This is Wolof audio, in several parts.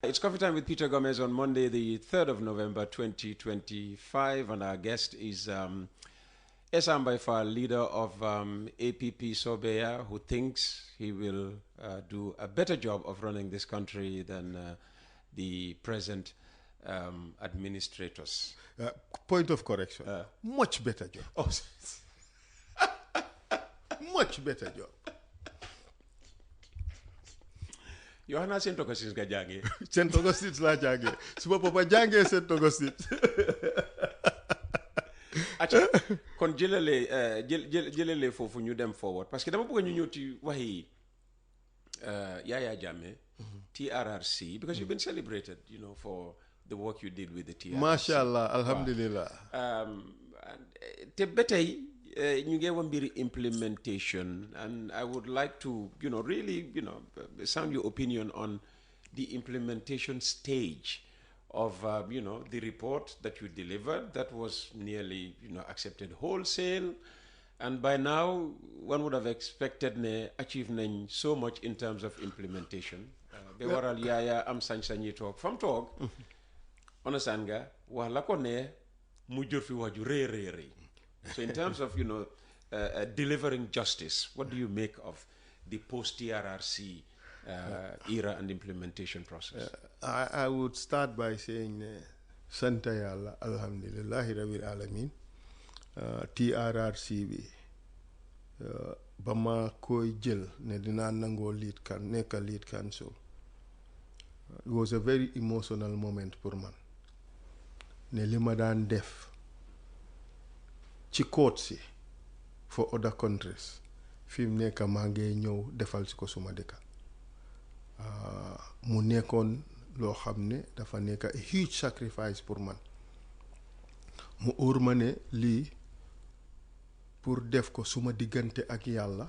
It's Coffee Time with Peter Gomez on Monday, the 3rd of November, 2025, and our guest is Essa Faal, leader of APP Sobeya, who thinks he will do a better job of running this country than the present administrators. Point of correction. Much better job. Oh, much better job. yow xanaa Saint Augustine nga jàngee. Saint Augustine laa jàngee suma papa jàngee Saint Augustine. acca kon jëlale foofu ñu dem forward parce que dama bëgg ñu ñëw ci waxi Yaya Jammeh, TRRC, because you've been celebrated, you know, for the work you did with the TRRC. Mashallah, alhamdulillah. Te ba tey ñu ngi wax mbiri implementation, and I would like to, you know, really, you know, sound your opinion on the implementation stage of, you know, the report that you delivered that was nearly, you know, accepted wholesale. And by now, one would have expected ne achieve nañ so much in terms of implementation. Be waral Yaya am sañ-sañi toog fam toog. Understand nga wax la ko ne mu jur fi wax ju rëy. So in terms of, you know, delivering justice, what do you make of the post-TRRC era and implementation process? I would start by saying, Santa Yalla, Alhamdulillahi Rabbil Alameen, TRRC bi, bama koy jël ne dina nangoo lead kan nekk lead council. It was a very emotional moment pour man. Ne li ma daan def ci court si for other countries fi mu nekk maa ngi ñëw defal si ko suma dëkka mu nekkoon loo xam ne dafa nekk a huge sacrifice pour man mu óor ma ne lii pour def ko suma diggante ak yàlla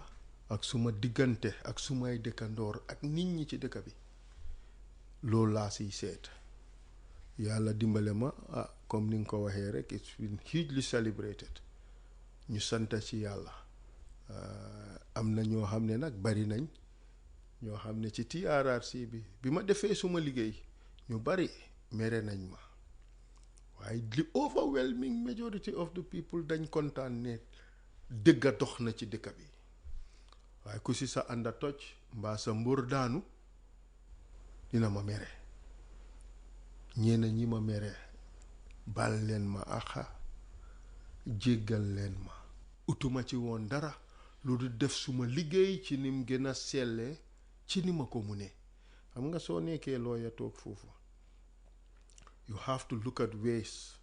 ak suma diggante ak sumay dëkkandoor ak nit ñi ci dëkk bi loolu laa siy seet yàlla dimbale ma comme ni nga ko waxee rek it's been hugely celebrated ñu santa ci yàlla am na ñoo xam ne nag bari nañ ñoo xam ne ci TRRC bi ma defee suma liggéey ñu bari mere nañ ma waaye the overwhelming majority of the people dañ kontaan ne dëgga dox na ci dëkk bi waaye ku si sa ànda toj mbaa sa mbur daanu dina ma mere ñeena ñi ma mere bal leen ma axa jéggal leen ma utuma ci woon dara lu du def suma liggéey ci nim gën a sellee ci ni ma ko mu ne xam nga soo nekkee looya toog foofu you have to look at ways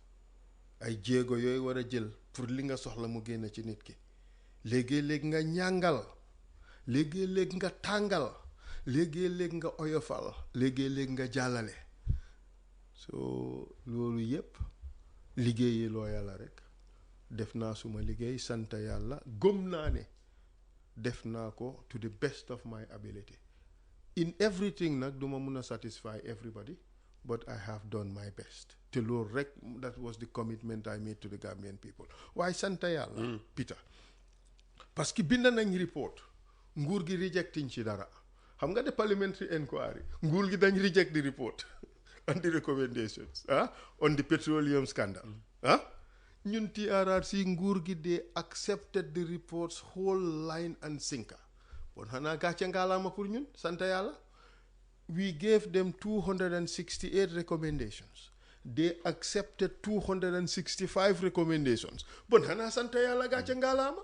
ay jéego yooyu war a jël pour li nga soxla mu génn ci nit ki léegi-léeg nga ñàngal léegi-léeg nga tàngal léegi-léeg nga oyofal léegi-léeg nga jàllale so loolu yépp liggéeyi looya la rek def naa suma liggéey sant yàlla gëm naa ne def naa ko to the best of my ability in everything nag duma mun a satisfy everybody but I have done my best te loolu rek that was the commitment I made to the Gambian people waaye sant yàlla Peter parce que bind nañ report nguur gi rejecting ci dara xam nga de parliamentary inquiry nguur gi dañ reject the report and the recommendations on the petroleum scandal ñun TRRC nguur gi de accepted the reports whole line and sinker bon xanaa gàcce ngaalaama pour ñun sant yàlla we gave them 268 recommendations they accepted 265 recommendations bon xanaa sant yàlla gàcce ngaalaama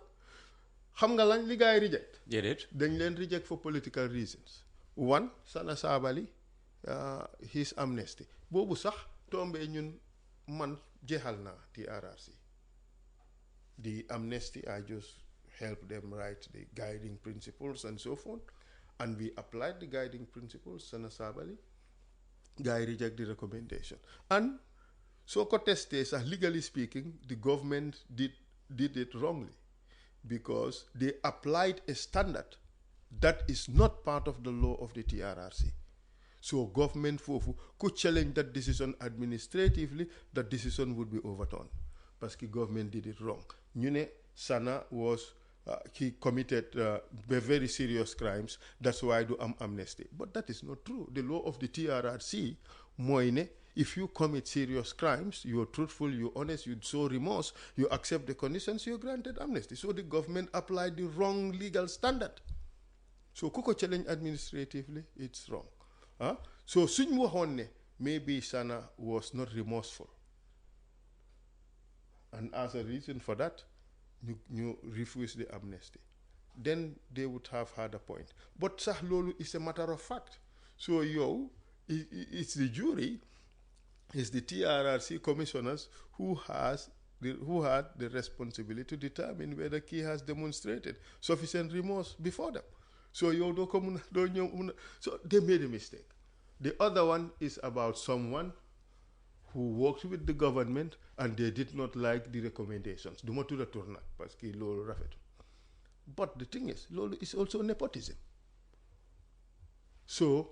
xam nga lañ li gaay reject dañ leen reject for political reasons one Sana Sabally his amnesty boobu sax tombee ñun man jeexal naa TRRC the amnesty I just helped them write the guiding principles and so forth and we applied the guiding principles Sana Sabally guy reject the recommendation and so ko testé sax legally speaking the government did it wrongly because they applied a standard that is not part of the law of the TRRC. So government fofu could challenge that decision administratively, that decision would be overturned. Because government did it wrong. Ñu ne Sana was he committed very serious crimes, that's why do amnesty. But that is not true. The law of the TRRC, moine, if you commit serious crimes, you're truthful, you're honest, you show remorse, you accept the conditions, you're granted amnesty. So the government applied the wrong legal standard. So kuko challenge administratively, it's wrong. So suñ waxoon ne maybe Sana was not remorseful, and as a reason for that, you refuse the amnesty, then they would have had a point. But sax loolu is a matter of fact. So it's the jury, it's the TRRC commissioners who had the responsibility to determine whether he has demonstrated sufficient remorse before them. So so they made a mistake. The other one is about someone who worked with the government and they did not like the recommendations. Duma tudda tur nak parce que lolu rafetu. But the thing is, lolu is also nepotism. So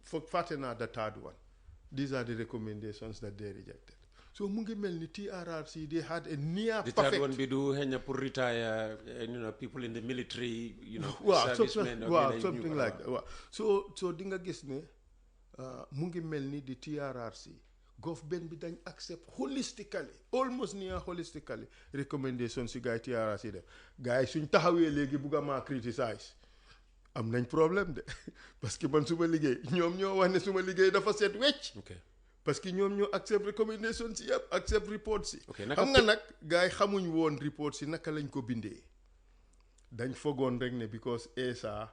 for Fatena, the third one, these are the recommendations that they rejected. So mungi melni TRRC, they had a near perfect. The third one be do henya pour retire, people in the military, servicemen. Something like that. So dinga gis ne mungi melni the TRRC. Government bi dañ accept holistically, almost near holistically, recommendations si gars TRRC def. Gars suñ taxawee léegi bugga maa criticize am nañ problème de parce que man suma liggéey ñoom ñoo wax ne suma liggéey dafa set wecc. Parce que ñoom ñoo accept recommendations si yëpp, accept reports si. Xam nga nag gars xamuñ woon reports si naka lañ ko bindee. Dañ fogoon rek ne because Essa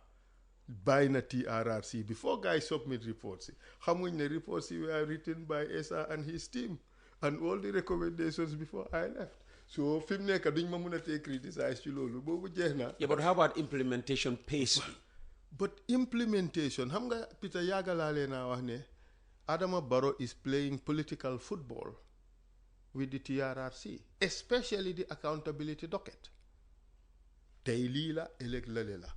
by na TRRC before guys submit reports. Xamuñ ne reports were written by Essa and his team and all the recommendations before I left. So fi mu nekk duñ ma mun a tee criticize ci loolu boobu jeex na. Yeah, but how about implementation pace? But implementation, xam nga Peter yàggalaa naa wax ne Adama Barrow is playing political football with the TRRC, especially the accountability docket. Tey lii la ëllëg lale la.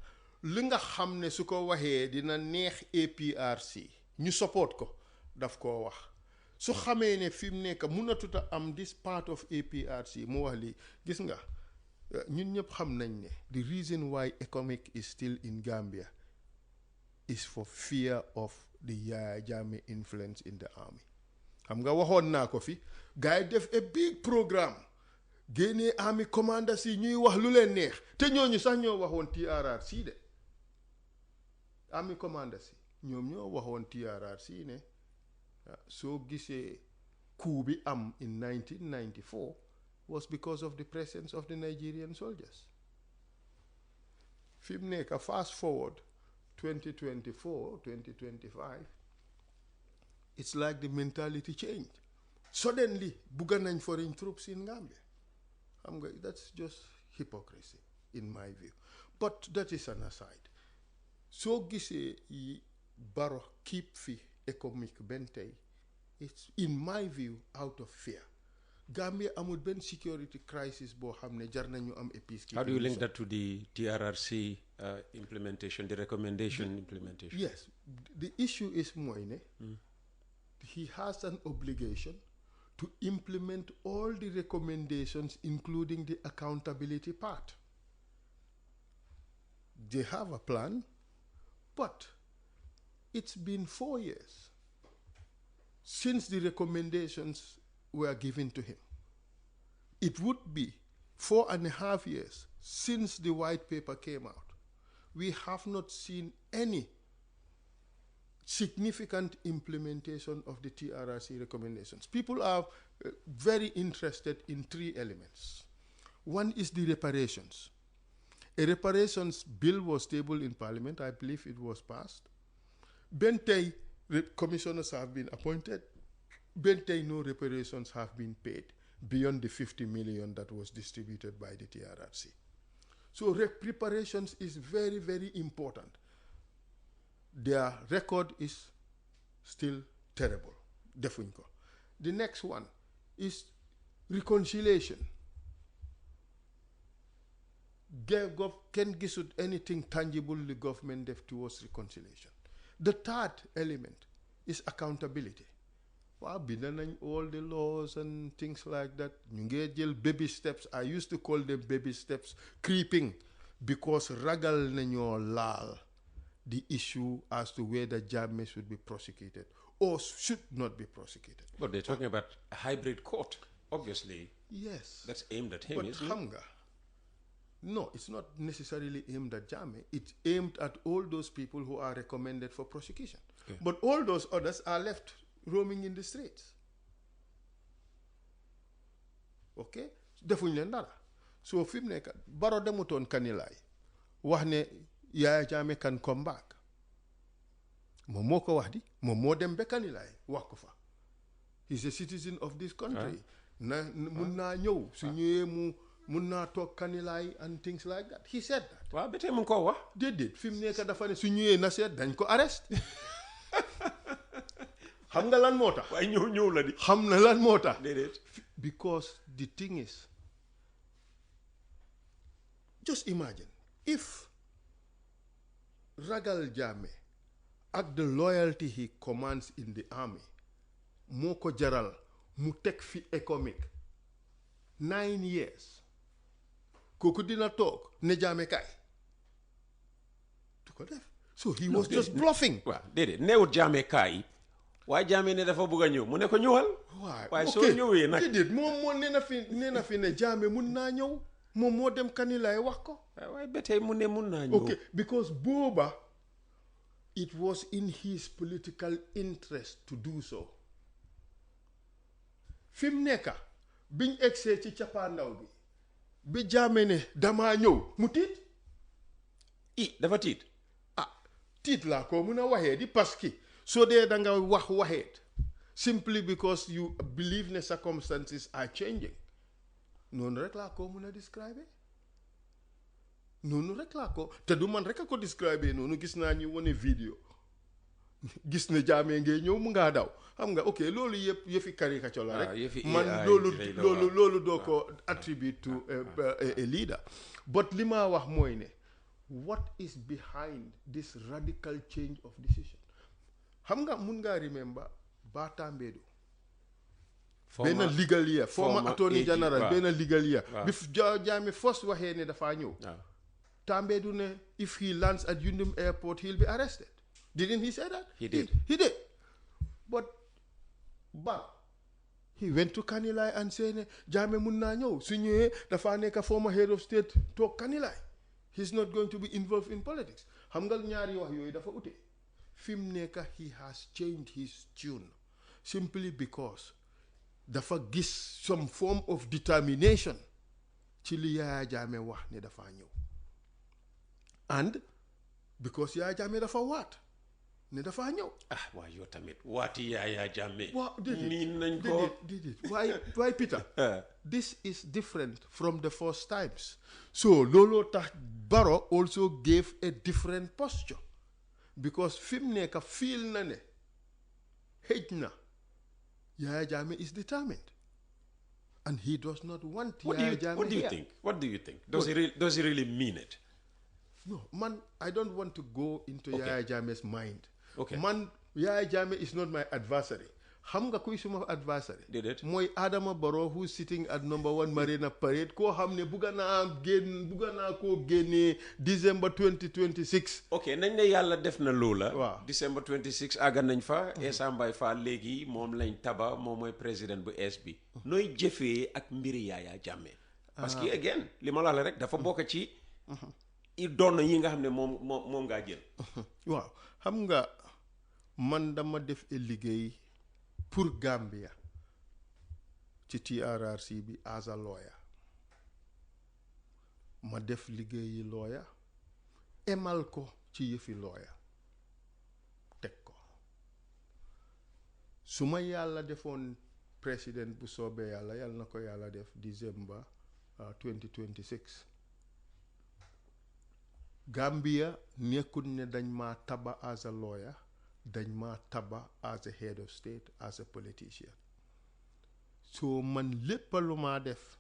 Li nga xam ne su ko waxee dina neex APRC ñu support ko daf koo wax su xamee ne fi mu nekk mënatuta am this part of APRC mu wax lii gis nga ñun ñëpp xam nañ ne the reason why economic is still in Gambia is for fear of the Jammeh influence in the army. Xam nga waxoon naa ko fi gars yi def a big programme génnee army commanders yi ñuy wax lu leen neex te ñooñu sax ñoo waxoon TRRC de army commanders yi ñoom ñoo waxoon TRRC ne soo gisee coup bi am in 1994 was because of the presence of the Nigerian soldiers. Fi mu nekk fast forward 2024, 2025, it's like the mentality changed. Suddenly, bugga nañ foreign troops in Gambia. That's just hypocrisy, in my view. But that is an aside. So gisee Barrow keep fi economic bentay, it's, in my view, out of fear. Gambia amul ben security crisis bo xamne jar nañu am a peacekeeping. How do you link that to the TRRC implementation, the recommendation implementation? Yes, the issue is moine. He has an obligation to implement all the recommendations, including the accountability part. They have a plan, but it's been 4 years since the recommendations were given to him. It would be 4.5 years since the white paper came out. We have not seen any significant implementation of the TRRC recommendations. People are very interested in 3 elements. One is the reparations. A reparations bill was tabled in Parliament. I believe it was passed. Bentay commissioners have been appointed. Bentay no reparations have been paid beyond the 50 million that was distributed by the TRRC. So reparations is very, very important. Their record is still terrible. Defuñ ko. The next one is reconciliation. Can gisut anything tangible the government def towards reconciliation. The third element is accountability. waaw bind nañ all the laws and things like that ñu ngee jël baby steps. I used to call them baby steps, creeping, because ragal nañoo laal the issue as to whether Jammeh should be prosecuted or should not be prosecuted. But they're talking about a hybrid court, obviously. Yes. That's aimed at him, But isn't it? Hamga, no, it's not necessarily aimed at Jammeh. It's aimed at all those people who are recommended for prosecution. Okay. But all those others are left roaming in the streets. Okay? Defuñ leen dara. So fi mu nekk Barrow demutoon Kanilaay wax ne Yaya Jammeh can come back. Moom moo ko wax di moom moo dem ba Kanilaay wax ko fa. He's a citizen of this country. Mun naa ñëw su ñëwee mu mun naa toog Kanilaay and things like that. He said that. waaw ba tey mu ngi koo wax. Déedéet fi mu nekk dafa ne su ñëwee na seet dañ ko arrest. xam nga lan moo tax. waaye ñëw la di. xam na lan moo tax. déedéet. Because the thing is, just imagine if Ragal Jammeh ak the loyalty he commands in the army moo ko jaral mu teg fi economic 9 years kooku dina toog ne Jammeh kaay du ko def. So he was just bluffing. waaw déedéet neewut Jammeh kaay waaye Jammeh ne dafa bëgg a ñëw mu ne ko ñëwal. waaye soo ñëwee nag déedéet moom moo nee na fi ne Jammeh mun naa ñëw moom moo dem Kanilaay wax ko. waaye ba tey mu ne mun naa ñëw. Okay, because booba it was in his political interest to do so. fi mu nekk biñ egsee ci cappaandaw bi Jammeh ne damaa ñëw mu tiit. dafa tiit. tiit laa ko mun a waxee di parce que soo dee da nga waxeet simply because you believe ne circumstances are changing noonu rek laa ko mun a describe noonu rek laa ko te du man rek a ko describe noonu gis naa ñu wane vidéo gis ne Jammeh ngay ñëw mu ngaa daw xam nga ok loolu yëfi caricature la rek man loolu doo ko attribute to a leader but li ma wax mooy ne what is behind this radical change of decision xam nga mun ngaa remember Batambedu benn legal year former attorney general benn legal year bi Jammeh first waxee ne dafaa ñëw Tambedu ne if he lands at Yundum airport he'll be arrested. Didn't he say that? He did. He did. But he went to Kanilaay and said ne Jammeh mun naa ñëw su ñëwee dafaa nekk former head of state toog Kanilaay. He's not going to be involved in politics. xam nga ñaari wax yooyu dafa ute. fi mu nekk he has changed his tune simply because dafa gis some form of determination ci li Yaya Jammeh wax ne dafa ñëw and because Yaya Jammeh dafa waat ne dafa ñëw. waaye yow tamit waati Yaya Jammeh. waaw miin nañ ko déedéet waaye Peter. this is different from the first times. so looloo tax Barrow also gave a different posture because fi mu nekk feel na ne xëj na Yaya Jammeh is determined and he does not want Yaya Jammeh here. What do you think? Does he really mean it? No, man, I don't want to go into Yaya Jammeh's mind. Okay. Man, Yaya Jammeh is not my adversary. Xam nga kuy suma adversary? Mooy Adama Barrow who's sitting at number 1 Marina Parade koo xam ne bugga naa koo génnee December 2026. ok nañ ne yàlla def na loola. waaw December 26 àgga nañ fa. Essa Faal léegi moom lañ taba moom mooy président bu ees bi. nooy jëfee ak mbiri Yaya Jammeh. parce que again li ma la rek dafa bokk ci. i doon yi nga xam ne moom ngaa jël. waaw xam nga man dama def liggéey pour Gambia ci TRRC bi as a lawyer ma def liggéeyi lawyer emal ko ci yëfi lawyer teg ko su ma yàlla defoon président bu soobee yàlla na ko yàlla def December 2026 Gambia nekkul ne dañ ma taba as a lawyer dañ ma taba as a head of state as a politician so man lépp lu ma def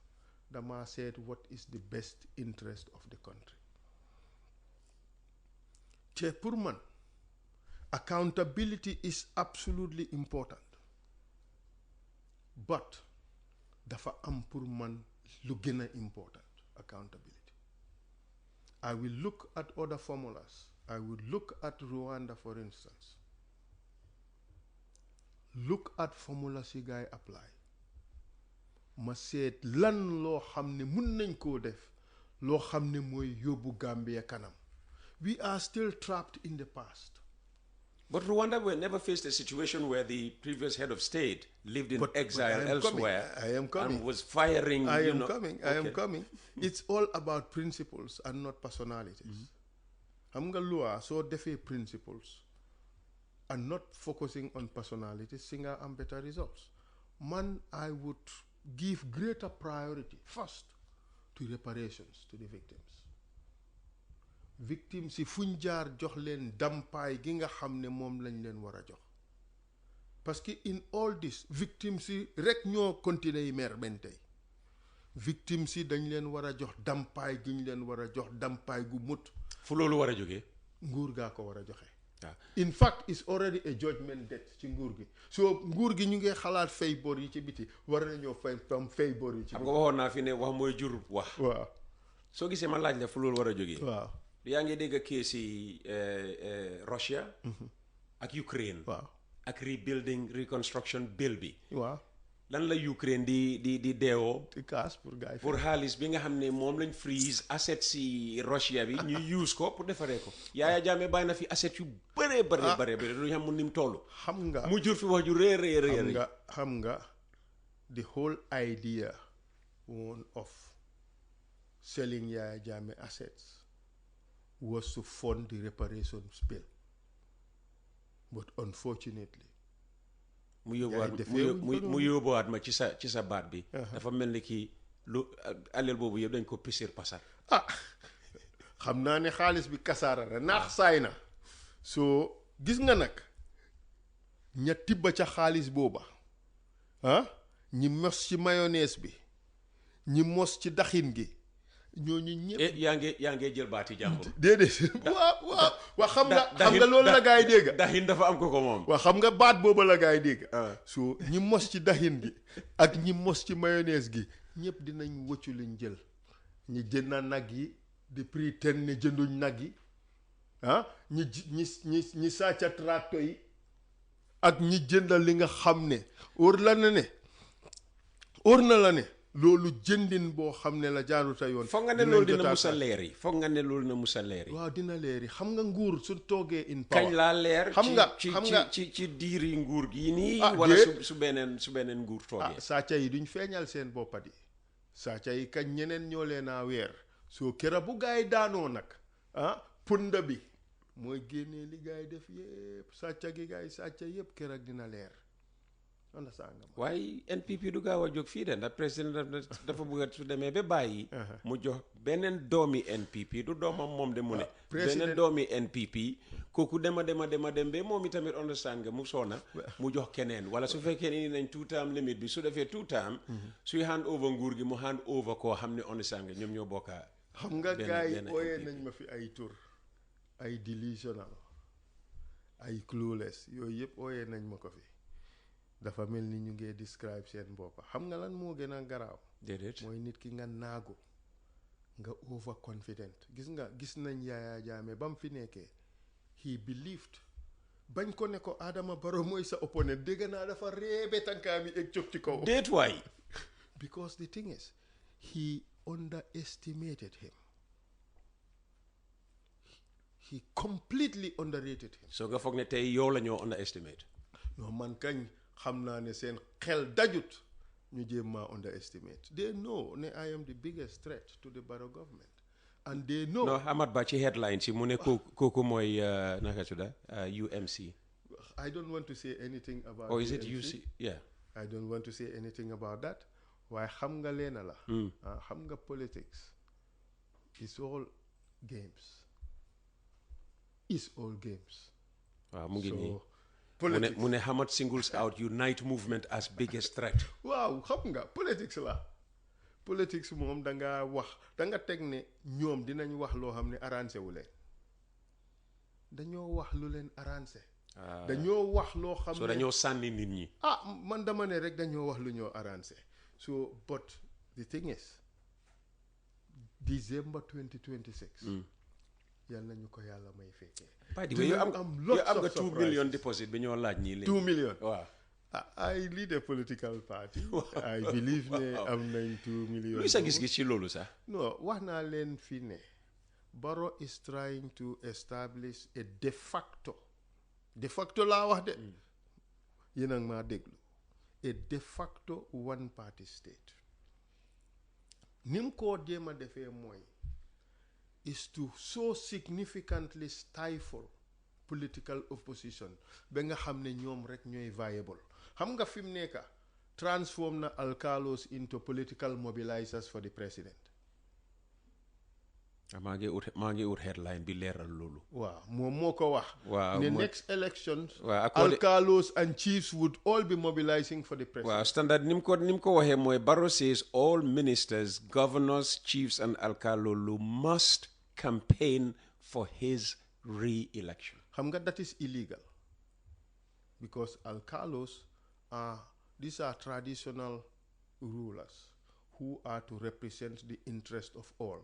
dama seet what is the best interest of the country te pour man accountability is absolutely important but dafa am pour man lu gën a important accountability. I will look at other formulas. I will look at Rwanda, for instance. Look at formulas yi gaay apply. Ma seet lan loo xam ne mun nañ koo def loo xam ne mooy yóbbu Gambia kanam. We are still trapped in the past. But Rwanda were never faced a situation where the previous head of state lived in exile elsewhere. I am coming. And was firing. I am coming. It's all about principles and not personalities. Xam nga loi soo defee principles and not focusing on personalities, si nga am better results. Man, I would give greater priority first to reparations to the victims. Victims si fuñ jaar jox leen dampaay gi nga xam ne moom lañ leen war a jox. Parce que in all this, victims si rek ñoo continuer yi mer ben tey. Victims si dañ leen war a jox dampaay gi ñu leen war a jox dampaay gu mut. Fu loolu war a jógee. Nguur gaa ko war a joxe. Ah. In fact, it's already a judgment debt ci nguur gi. So nguur gi ñu ngi xalaat fay bor yi ci biti war nañoo fay bor yi ci biti. Xam nga waxoon naa fi ne wax mooy jur wax. Waaw. Soo gisee ma laaj la fu loolu war a jógee. Waaw. yaa ngi dégg kees yi Russia ak Ukraine. Waaw. ak rebuilding reconstruction bill bi. Waaw. lan la Ukraine di deewoo. di kaas pour gars yi. pour xaalis bi nga xam ne moom lañ freeze asset si Russia bi ñu use ko pour defaree ko. Yaya Jammeh bàyyi na fi asset yu bëree du ñu xam ni mu toll. xam nga mu jur fi wax ju rëy. xam nga the whole idea one of selling Yaya Jammeh assets was to fund the reparations bill, but unfortunately. mu yóbbuwaat ma ci sa baat bi. dafa mel ni kii lu aleel boobu yëpp dañ ko pisir pasar. xam naa ne xaalis bi kasaara na naax saay na. soo gis nga nag ña tibba ca xaalis booba ñi mos ci mayonnaise bi ñi mos ci daxin gi ñooñu ñëpp. yaa ngi jël baati jàmbur. déedéet waaw xam nga loolu la gaa yi dégg. daxin dafa am ko moom. waaw xam nga baat booba la gaa yi dégg. so ñi mos ci daxin gi ak ñi mos ci mayonnaise gi ñëpp dinañ wëccu liñ jël. ñi jënd nag yi di pretend ne jënduñ nag yi ñi sàcca tracteur yi ak ñi jëndal li nga xam ne óor na la ne loolu jëndin boo xam ne la jaaruta yoon. foog nga ne loolu dina musa leer yi. waaw dina leer yi xam nga nguur su toogee in power. kañ laa leer. xam nga ci diiri nguur gi nii. wala su beneen nguur toogee. sàcca yi duñ feeñal seen boppa di sàcca yi kañ ñeneen ñoo leen a weer soo kera bu gaay daanoo nag punda bi mooy génnee li gaay def yépp sàcca gi gaay sàcca yépp kera dina leer. waaye NPP du gaaw a jóg fii de ndax président dafa bëgg su demee ba bàyyi. mu jox beneen doomi NPP du doomam moom de mu ne. beneen doomi NPP kooku dem ba moom itamit understand nga mu soona mu jox keneen wala su fekkee ni nañ 2 term limit bi su defee 2 term. suy hand over nguur gi mu hand over koo xam ne understand nga ñoom ñoo bokka. xam nga gars yi ooyee nañ ma fi ay tur ay delusional ay clueless yooyu yëpp ooyee nañ ma ko fi. dafa mel ni ñu ngi describe seen boppa xam nga lan moo gën a garaaw. déedéet mooy nit ki nga naagu nga over confident gis nañ Yaya Jammeh ba mu fi nekkee he believed bañ ko ne ko Adama Barrow mooy sa opponent dégg naa dafa reebe tànkaam yi egg jóg ci kaw. déet waay. because the thing is he underestimated him. He completely underrated him. so nga foog ne tey yow la ñoo underestimate. non man kañ. xam naa ne seen xel dajut ñu jéem maa underestimate. They know ne I am the biggest threat to the Barrow government and they know. no Amat Ba ci headline si mu ne kooku mooy naka tudda UMC. I don't want to say anything about. or is it UC? yeah. I don't want to say anything about that. waaye xam nga leena la. xam nga politics. it's all games. waaw mu ngi nii. mu ne Hamad singles out Unite movement as biggest threat. waaw xam nga politics la. politics moom da nga teg ne ñoom dinañ wax loo xam ne arrangé wu leen. dañoo wax lu leen arrangé dañoo wax loo xam so ne dañoo sànni nit ñi. man dama ne rek dañoo wax lu ñoo arrangé so but the thing is December 2026 yal nañu ko yàlla may fekkee. yow am nga 2 million deposit bi ñoo laaj ñii léegi. 2 million waaw. I lead a political party. I believe ne am nañ 2 million. luy sa gis-gis ci loolu sax. non wax naa leen fii ne Barrow is trying to establish a de facto laa wax de yéen a ngi maa déglu a de facto one party state ni mu koo jéem a defee mooy is to so significantly stifle political opposition ba nga xam ne ñoom rek ñooy viable xam nga fi mu nekk transform na alkalos into political mobilizers for the president. maa ngi ut headline bi leeral loolu. waaw moom moo ko wax. waaw the next elections. waaw alkalos and chiefs would all be mobilizing for the president. waaw standard ni mu ko waxee mooy Barrow says all ministers, governors, chiefs and alkalolu must campaign for his re-election. xam nga that is illegal because alkalos these are traditional rulers who are to represent the interest of all.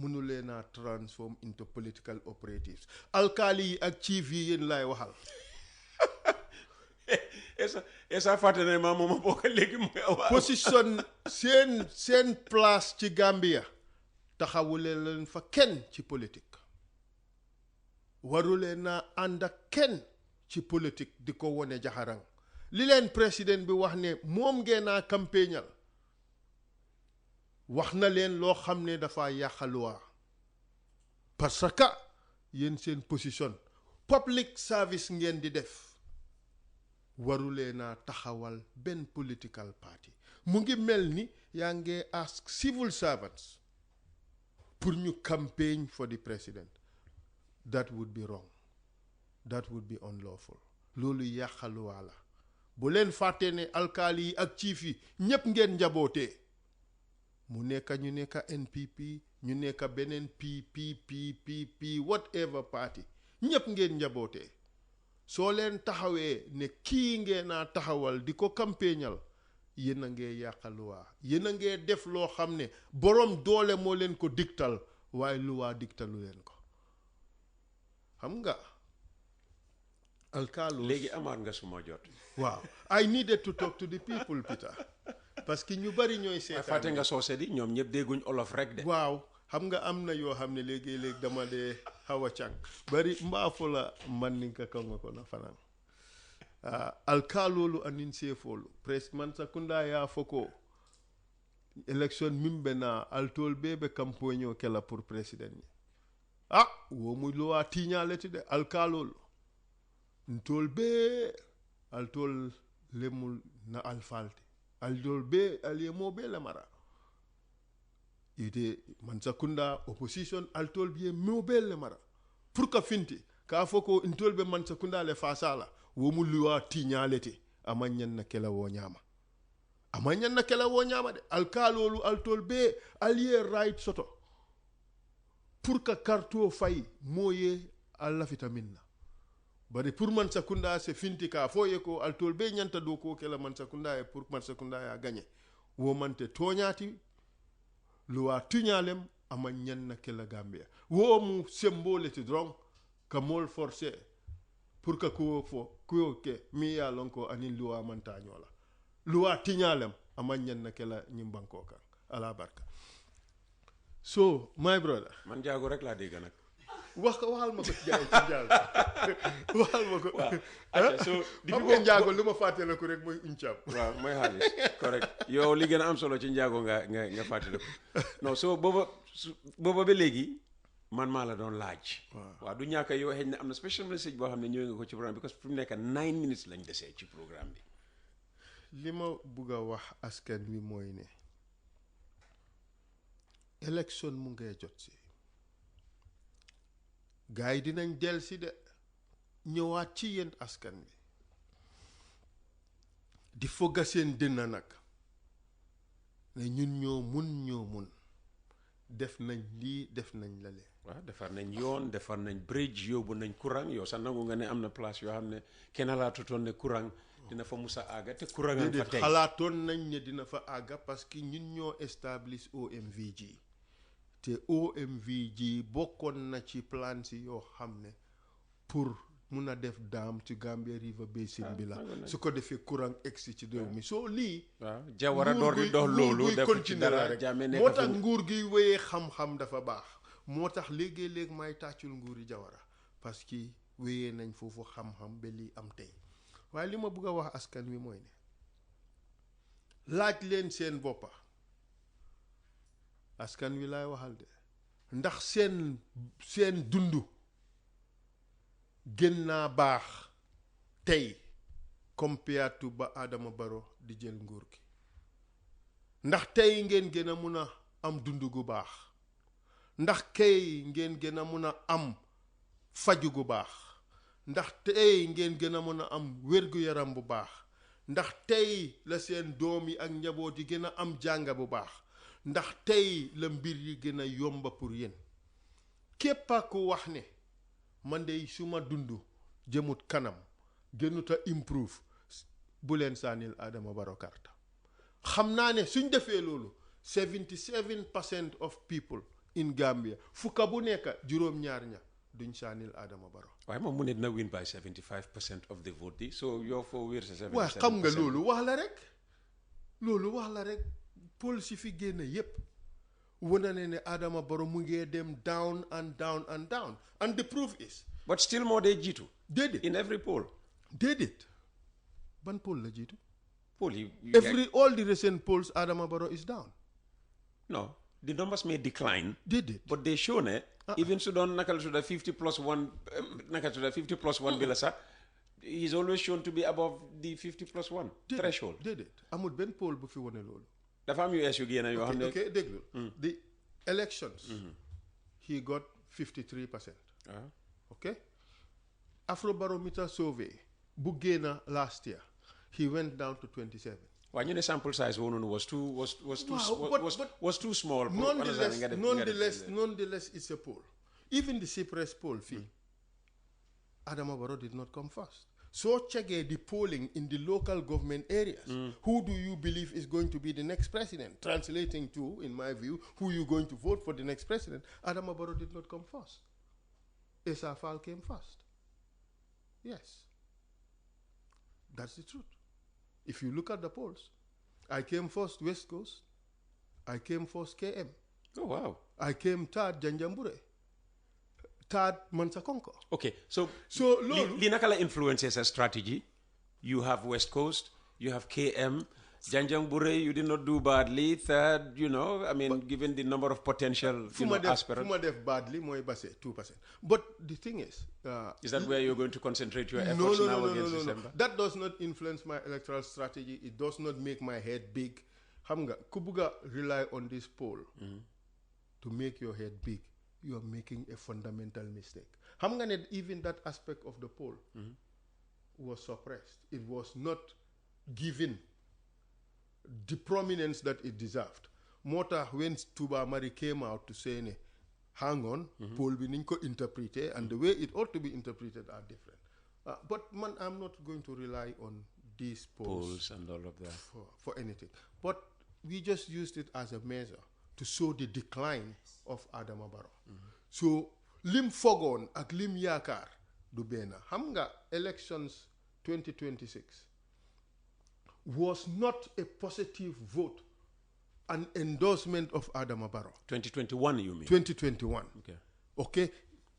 mënulee naa transform into political operatives alkaali yi ak chief yi yéen laay waxal. esa fàtte ne maa mooma bokk léegi mooy position seen place ci Gambia taxawulee leen fa kenn ci politique warulee naa ànd ak kenn ci politique di ko wone jaxarang li leen président bi wax ne moom ngeen naa campagnal wax na leen loo xam ne dafa yàqaluwaa parce que yéen seen position public service ngeen di def warulee naa taxawal benn political party mu ngi mel ni yaa ngi ask civil servants pour ñu campaign for the president that would be wrong that would be unlawful loolu yàqaluwaa la bu leen fàtte ne alkaali yi ak chief yi ñépp ngeen njabootee mu nekk ñu nekk NPP ñu nekk beneen PPP whatever party ñépp ngeen njabootee soo leen taxawee ne kii ngeen naa taxawal di ko campagnal yéen a ngee yàqa luwaa yéen a ngee def loo xam ne boroom doole moo leen ko diktal waaye luwaa diktalu leen ko xam nga alkaalos léegi amaat nga suma jot. waaw I needed to talk to the people Peter parce que ñu bari ñooy seetaan fàtte nga soose di ñoom ñëpp dégguñ olof rek de. waaw xam nga am na yoo xam ne léegi-léegi dama dee xaw a càng bari mbaafo la man ni ka kaw nga ko na fanaan alkaalolu anin seefoolu presque man sakunda yaa foko election mimbe na altol bebe campagne kela pour président ni wo muy lo a tiñaleti de alkaalolu ntol be altol lemul na alfalte aldol be aliemo be la mara ite man sakunda opposition altol be mo be la mara pour ka finti ka foko ntol be man sakunda le fasala wo mu luwa tiñaleti amanyan na kela wo nyama de alkalolu altol be allier right soto pour ka karto fay moye alla vitamine bari pour man sakunda se finti ka foye ko altol be nyanta do ko kela man sakunda e pour man sakunda ya gagné wo mante toñati luwa tiñalem amanyan na kela Gambia wo mu symbole ti drong ka mol forcé pour que ko ke mi ya lonko anin luwa manta ñola luwa tiñalem amanyan na kela ñimbanko kan ala barka so my brother man jaago rek laa dégg nag waxal ma ko jaay ci jaago waxal ma ko acca so xam nga njaago lu ma fàttale ko rek mooy incam waaw mooy xaalis correct yow li gën a am solo ci njaago nga fàttale ko non so booba ba léegi man maa la doon laaj waaw du ñàkk yow xëy na am na special message boo xam ne ñëwee nga ko ci programme bi parce que fi mu nekk 9 minutes lañ desee ci programme bi li ma bugg a wax askan wi mooy ne élection mu ngay jot si gars yi dinañ del si de ñëwaat ci yéen askan wi di fogga seen dënna nag ne ñun ñoo mun def nañ lii def nañ lale waaw defar nañ yoon defar nañ bridge yóbbu nañ courant yow sax nangu nga ne am na place yoo xam ne kenn xalaatutoon ne courant dina fa musa àgga te courant nga fa tey xalaatoon nañ ne dina fa àgga parce que ñun ñoo establish OMVG te OMVG bokkoon na ci plan si yoo xam ne pour mun a def daam ci Gambia River Basin bi la su ko defee courant egsi ci réew mi soo lii waaw Jawara door di dox loolu def ci dara rek Jammeh nekk moo tax nguur gi wéyee xam-xam dafa baax moo tax léegi-léeg may tàccul nguuri Jawara parce que wéyee nañ foofu xam-xam ba lii am tey waaye li ma bëgg a wax askan wi mooy ne laaj leen seen boppa askan wi laay waxal de ndax seen dundu gën naa baax tey compared to ba Adama Barrow di jël nguur gi ndax tey ngeen gën a mun a am dund gu baax ndax kay ngeen gën a mun a am faju gu baax ndax tey ngeen gën a mun a am wér-gu-yaram bu baax ndax tey la seen doom yi ak njaboot yi gën a am jànga bu baax ndax tey la mbir yi gën a yomba pour yéen képp ku wax ne man de suma dund jëmut kanam gënut a improve bu leen sànnil Adama Barrow karta xam naa ne suñ defee loolu 77% of people in Gambia fukka bu nekk juróom-ñaar ña duñ sànnil Adama Barrow waaye moom mu ne dina win by 75% of the vote di so yow foo wér sa 77%. waaw xam nga loolu wax la rek poll si fi génn yépp wane ne Adama Barrow mu ngee dem down and down and down and the proof is but still moo dee jiitu déedéet in every poll ban poll la jiitu poll yi all the recent polls Adama Barrow is down no the numbers may decline déedéet but they show ne even su doon naka la tudda 50 plus 1 naka tudda 50 plus 1 bi la sax he's always shown to be above the 50 plus 1 threshold déedéet amul benn poll bu fi wane loolu dafa am US yu génn yoo xam ne ok déglu the elections he got 53%. Okay? Afrobarometer survey bu génn last year he went down to 27. Well, you know, sample size was too small. Nonetheless, it's a poll. Even the CPRES poll fee, Adama Barrow did not come first. So check the polling in the local government areas. Who do you believe is going to be the next president? Translating to, in my view, who you going to vote for the next president? Adama Barrow did not come first. Essa Faal came first. Yes. That's the truth. If you look at the polls, I came first West Coast. I came first KM. Oh, wow. I came third Janjambure. Third Mansakonko. Okay, so Linakala influences a strategy. You have West Coast, you have KM. Janjangbure, you did not do badly. Third, given the number of potential aspirants. Fuma def badly, moi base 2%. But the thing is that where you're going to concentrate your efforts now against December? That does not influence my electoral strategy. It does not make my head big. Hamga, kubuga rely on this poll to make your head big. You are making a fundamental mistake. Hamga, even that aspect of the poll was suppressed. It was not given the prominence that it deserved. Mota when Tuba Mari came out to say, hang on, poll bi niñ ko interpreter and the way it ought to be interpreted are different. But man, I'm not going to rely on these polls and all of that for anything. But we just used it as a measure to show the decline of Adama Barrow. So lim fogoon ak lim yaakaar du benn. Xam nga elections 2026 was not a positive vote, an endorsement of Adama Barrow. 2021, you mean? 2021. Okay.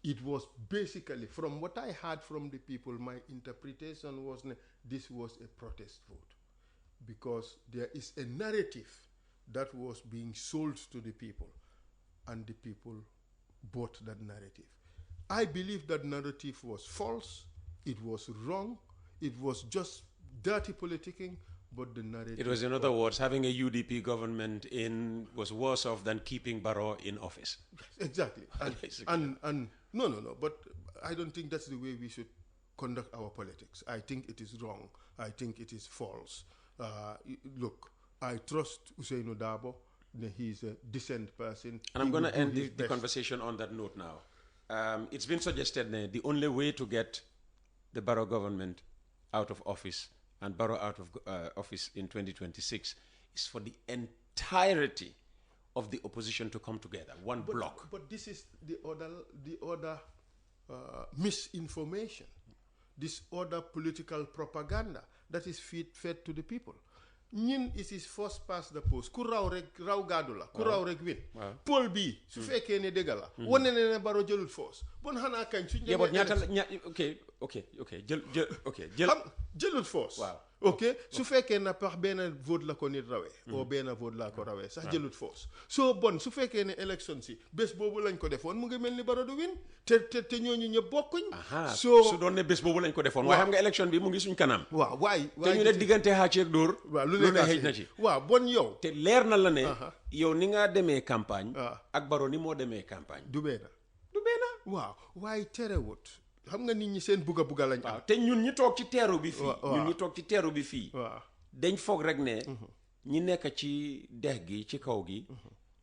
It was basically, from what I heard from the people, my interpretation was this was a protest vote. Because there is a narrative that was being sold to the people, and the people bought that narrative. I believe that narrative was false, it was wrong, it was just dirty politicking, but the narrative... It was, in other words, having a UDP government was worse off than keeping Barrow in office. Exactly. And no, but I don't think that's the way we should conduct our politics. I think it is wrong. I think it is false. Look, I trust Usainu Dabo. he's a decent person. And I'm going to end the conversation on that note now. It's been suggested that the only way to get the Barrow government out of office and Barrow out of office in 2026 is for the entirety of the opposition to come together, one block. But this is the other misinformation, this other political propaganda that is fed to the people. Ñin is his first past the post ku raw gaadu la ku raw rek win Paul bi su fekkee ne dëgg la wane ne Barrow jëlut force bon xanaa kañ suñ but ñaata jël jëlut force su fekkee na pax benn vote la ko nit rawee o benn vote la ko rawee sax jëlut force so bon su fekkee ne élection si bés boobu lañ ko defoon mu ngi mel ni Barrow du win te ñooñu ñëpp bokkuñ su doon ne bés boobu lañ ko defoon waaye xam nga élection bi mu ngi suñ kanam waay te ñu ne diggante xàcc ak dóor lu ne xëj na ci bon yow te leer na la ne yow ni nga demee campagne ak Barrow ni moo demee campagne du benn waaye terewut xam nga nit ñi seen bugga lañ am te ñun ñi toog ci teeru bi fii dañ foog rek ne ñi nekk ci dex gi ci kaw gi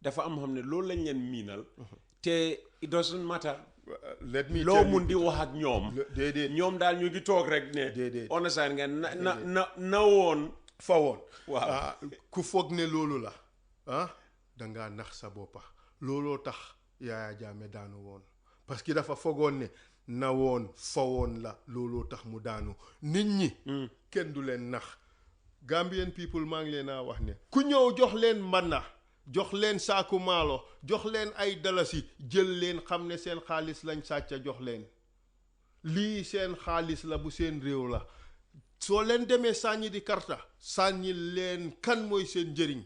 dafa am xam ne loolu lañ leen miinal te it doesn't matter loo mun di wax ak ñoom ñoom daal ñu ngi toog rek ne onasan nga na woon fa woon ku foog ne loolu la dangaa nax sa boppa looloo tax Yaya Jammeh daanu woon parce que dafa foogoon ne na woon fa woon la looloo tax mu daanu nit ñi kenn du leen nax Gambian people maa ngi leen a wax ne ku ñëw jox leen mbana jox leen saaku maalo jox leen ay dalasi jël leen xam ne seen xaalis lañ sàcca jox leen lii seen xaalis la bu seen réew la soo leen demee sànni di karta sànni leen kan mooy seen njëriñ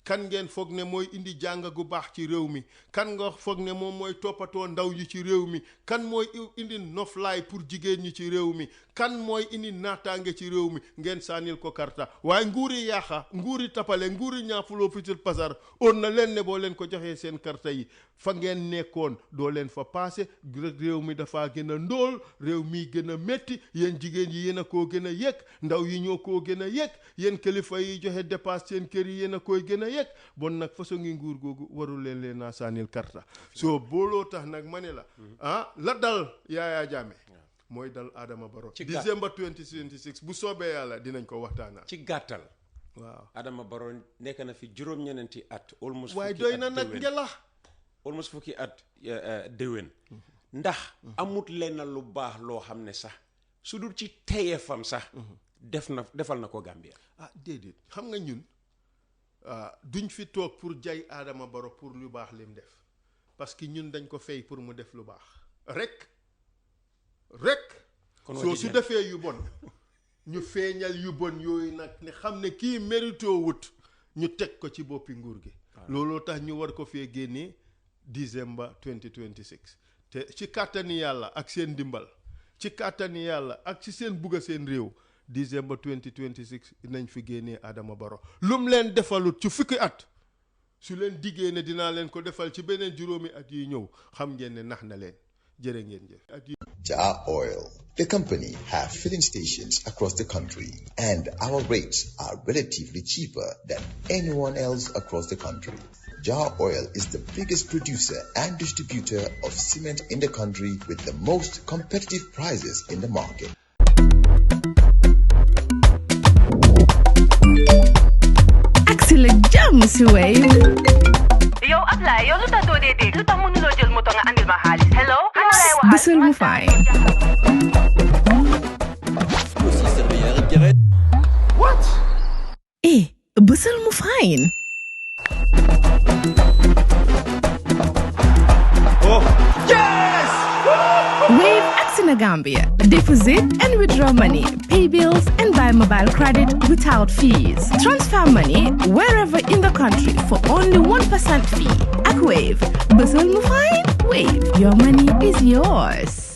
kan ngeen foog ne mooy indi jàng gu baax ci réew mi kan nga foog ne moom mooy toppatoo ndaw ñi ci réew mi kan mooy indi noflaay pour jigéen ñi ci réew mi kan mooy indi naataange ci réew mi ngeen sànnil ko karta waaye nguuri yaaxa nguuri tapale nguuri ñaafuloo fitil pasar on na leen ne boo leen ko joxee seen karta yi fa ngeen nekkoon doo leen fa passé réew mi dafa gën a ndóol réew mi gën a métti yéen jigéen yi yéen a koo gën a yëg ndaw yi ñoo koo gën a yëg yéen kilifa yi joxe dépasse seen kër yi yéen a koy gën a yëg bon nag façon ngi nguur googu warul leen naa sànnil karta soo booloo tax nag ma ne la la dal Yaya Jammeh mooy dal Adama Barrow December 2026 bu soobee yàlla dinañ ko waxtaanaa ci gàttal waaw Adama Barrow nekk na fi juróom-ñeneenti at almost waaye doy na nag ngela almost fukki at déwén ndax amut lenn lu baax loo xam ne sax su dul ci teyefam sax defal na ko Gambia déedéet xam nga ñun duñ fi toog pour jay Adama Barrow pour lu baax lim def parce que ñun dañ ko fay pour mu def lu baax rek soo su defee yu bon ñu feeñal yu bon yooyu nag ne xam ne kii mérito wut ñu teg ko ci boppi nguur gi looloo tax ñu war ko fee génnee December 2026 te ci kàttani yàlla ak seen ndimbal ci kàttani yàlla ak ci seen bugga seen réew December 2026 nañ fi génnee Adama Barrow lum leen defalut ci fukki at su leen diggee ne dinaa leen ko defal ci beneen juróomi at yi ñëw xam ngeen ne nax na leen jërë ngeen jëf. Jah Oil. The company have filling stations across the country, and our rates are relatively cheaper than anyone else across the country. Jah Oil is the biggest producer and distributor of cement in the country with the most competitive prices in the market. Excellent jam, Wave. Yo, apply. Yo, luta do de de. Luta mënuloo jël moto nga andil ma xaalis. Hello? Bësal mu fay. What? Bësal mu fine. Oh, yes! Wave acts in Gambia. Deposit and withdraw money, pay bills, and buy mobile credit without fees. Transfer money wherever in the country for only 1% fee. At Wave, Bësal mu fine. Wave, your money is yours.